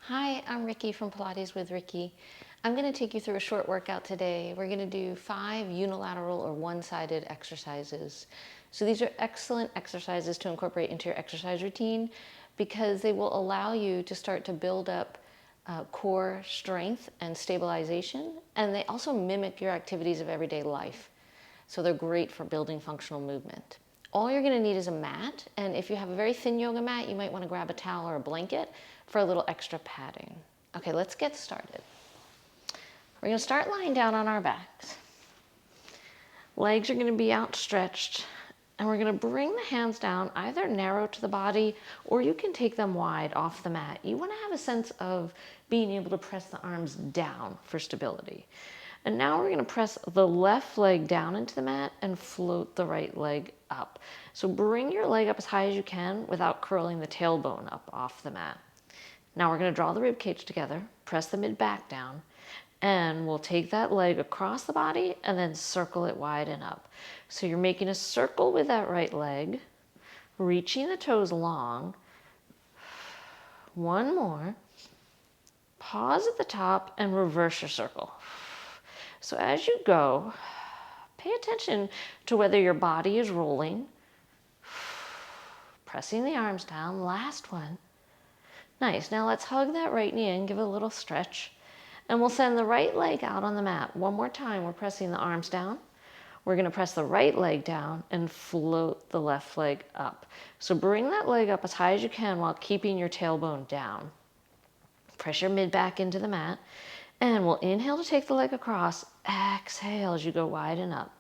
Hi, I'm Riki from Pilates with Riki. I'm going to take you through a short workout today. We're going to do 5 unilateral or one-sided exercises. So these are excellent exercises to incorporate into your exercise routine because they will allow you to start to build up core strength and stabilization, and they also mimic your activities of everyday life. So they're great for building functional movement. All you're going to need is a mat, and if you have a very thin yoga mat, you might want to grab a towel or a blanket for a little extra padding. Okay, let's get started. We're going to start lying down on our backs. Legs are going to be outstretched, and we're going to bring the hands down, either narrow to the body, or you can take them wide off the mat. You want to have a sense of being able to press the arms down for stability. And now we're going to press the left leg down into the mat and float the right leg up. So bring your leg up as high as you can without curling the tailbone up off the mat. Now we're going to draw the rib cage together, press the mid back down, and we'll take that leg across the body and then circle it wide and up. So you're making a circle with that right leg, reaching the toes long. One more. Pause at the top and reverse your circle. So as you go, pay attention to whether your body is rolling, pressing the arms down. Last one. Nice. Now let's hug that right knee in, give it a little stretch, and we'll send the right leg out on the mat. One more time, we're pressing the arms down. We're going to press the right leg down and float the left leg up. So bring that leg up as high as you can while keeping your tailbone down. Press your mid back into the mat, and we'll inhale to take the leg across. Exhale as you go wide and up.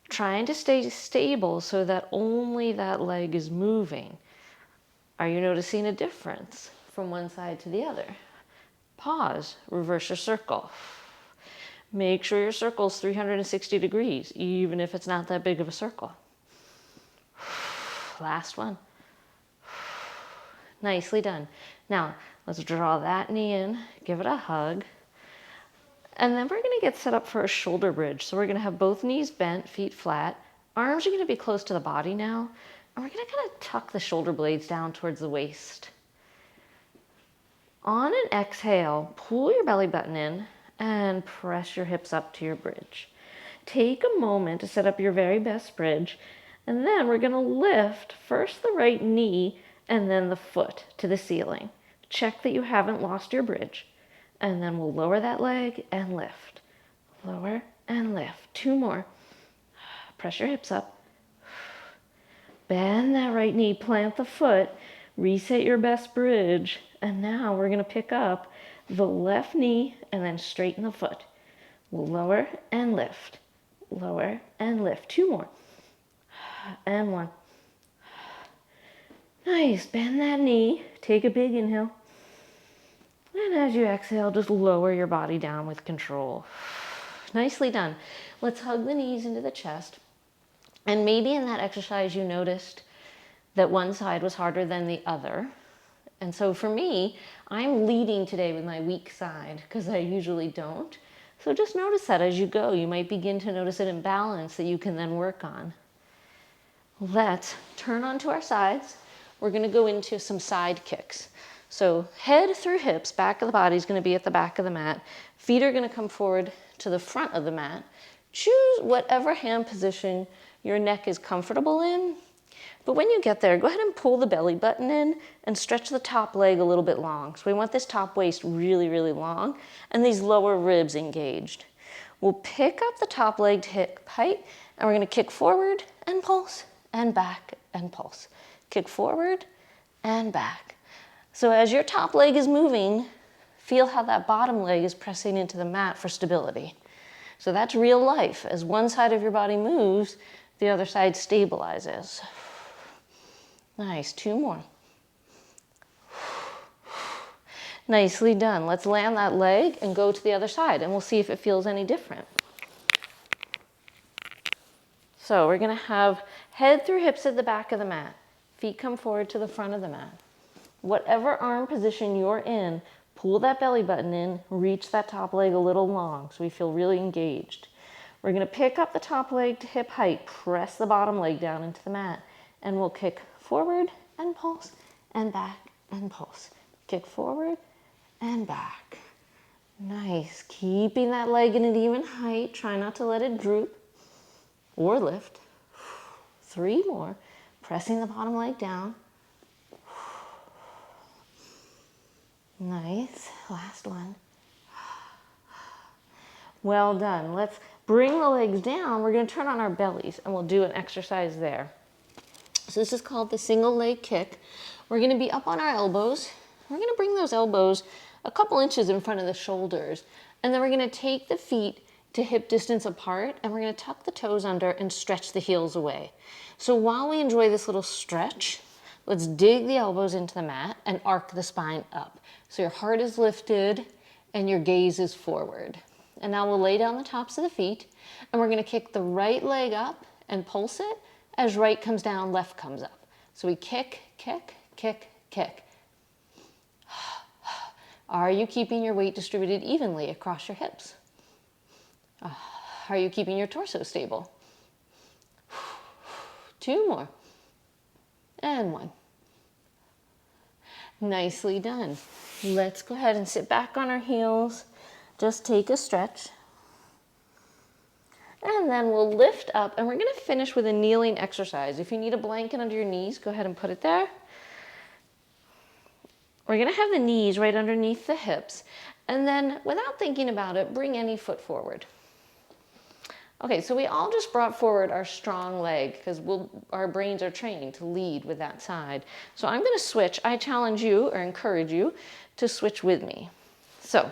Trying to stay stable so that only that leg is moving. Are you noticing a difference from one side to the other? Pause, reverse your circle. Make sure your circle is 360 degrees, even if it's not that big of a circle. Last one. Nicely done. Now, let's draw that knee in, give it a hug, and then we're going to get set up for a shoulder bridge. So we're going to have both knees bent, feet flat. Arms are going to be close to the body now, and we're going to kind of tuck the shoulder blades down towards the waist. On an exhale, pull your belly button in and press your hips up to your bridge. Take a moment to set up your very best bridge, and then we're going to lift first the right knee and then the foot to the ceiling. Check that you haven't lost your bridge, and then we'll lower that leg and lift. Lower and lift. 2 more. Press your hips up. Bend that right knee, plant the foot, reset your best bridge, and now we're going to pick up the left knee and then straighten the foot. We'll lower and lift. Lower and lift. 2 more. And 1. Nice. Bend that knee. Take a big inhale. And as you exhale, just lower your body down with control. Nicely done. Let's hug the knees into the chest. And maybe in that exercise you noticed that one side was harder than the other. And so for me, I'm leading today with my weak side because I usually don't. So just notice that as you go. You might begin to notice an imbalance that you can then work on. Let's turn onto our sides. We're going to go into some side kicks. So head through hips, back of the body is going to be at the back of the mat. Feet are going to come forward to the front of the mat. Choose whatever hand position your neck is comfortable in. But when you get there, go ahead and pull the belly button in and stretch the top leg a little bit long. So we want this top waist really, really long and these lower ribs engaged. We'll pick up the top leg to hip height, and we're going to kick forward and pulse and back and pulse. Kick forward and back. So as your top leg is moving, feel how that bottom leg is pressing into the mat for stability. So that's real life. As one side of your body moves, the other side stabilizes. Nice. 2 more. Nicely done. Let's land that leg and go to the other side, and we'll see if it feels any different. So we're going to have head through hips at the back of the mat. Feet come forward to the front of the mat. Whatever arm position you're in, pull that belly button in, reach that top leg a little long so we feel really engaged. We're going to pick up the top leg to hip height, press the bottom leg down into the mat, and we'll kick forward and pulse and back and pulse. Kick forward and back. Nice. Keeping that leg in an even height. Try not to let it droop or lift. 3 more. Pressing the bottom leg down. Nice. Last one. Well done. Let's bring the legs down. We're going to turn on our bellies and we'll do an exercise there. So this is called the single leg kick. We're going to be up on our elbows. We're going to bring those elbows a couple inches in front of the shoulders. And then we're going to take the feet to hip distance apart and we're going to tuck the toes under and stretch the heels away. So while we enjoy this little stretch, let's dig the elbows into the mat and arc the spine up. So your heart is lifted and your gaze is forward. And now we'll lay down the tops of the feet and we're going to kick the right leg up and pulse it as right comes down, left comes up. So we kick, kick, kick, kick. Are you keeping your weight distributed evenly across your hips? Are you keeping your torso stable? 2 more. And 1. Nicely done. Let's go ahead and sit back on our heels. Just take a stretch. And then we'll lift up and we're going to finish with a kneeling exercise. If you need a blanket under your knees, go ahead and put it there. We're going to have the knees right underneath the hips. And then without thinking about it, bring any foot forward. Okay, so we all just brought forward our strong leg because our brains are trained to lead with that side. So I'm going to switch. I challenge you or encourage you to switch with me. So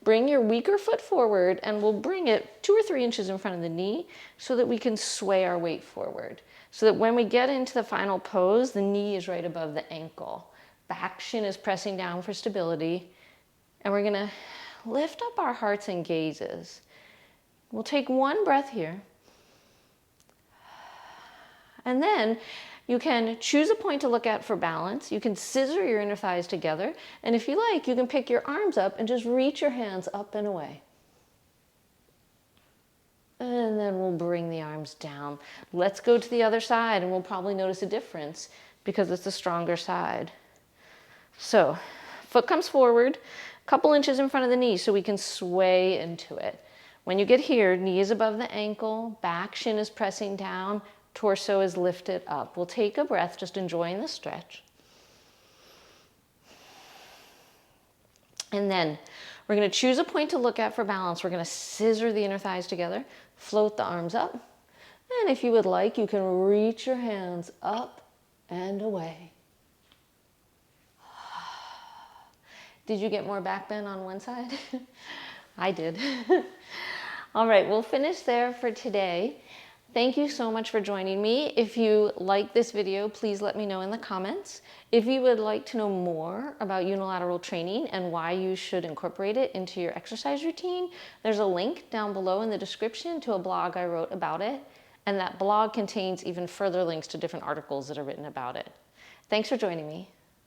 bring your weaker foot forward and we'll bring it 2 or 3 inches in front of the knee so that we can sway our weight forward. So that when we get into the final pose, the knee is right above the ankle. Back shin is pressing down for stability. And we're going to lift up our hearts and gazes. We'll take 1 breath here. And then you can choose a point to look at for balance. You can scissor your inner thighs together. And if you like, you can pick your arms up and just reach your hands up and away. And then we'll bring the arms down. Let's go to the other side and we'll probably notice a difference because it's the stronger side. So, foot comes forward, a couple inches in front of the knee so we can sway into it. When you get here, knee is above the ankle, back shin is pressing down, torso is lifted up. We'll take a breath, just enjoying the stretch. And then we're going to choose a point to look at for balance. We're going to scissor the inner thighs together, float the arms up. And if you would like, you can reach your hands up and away. Did you get more back bend on one side? I did. All right, we'll finish there for today. Thank you so much for joining me. If you like this video, please let me know in the comments. If you would like to know more about unilateral training and why you should incorporate it into your exercise routine, there's a link down below in the description to a blog I wrote about it. And that blog contains even further links to different articles that are written about it. Thanks for joining me.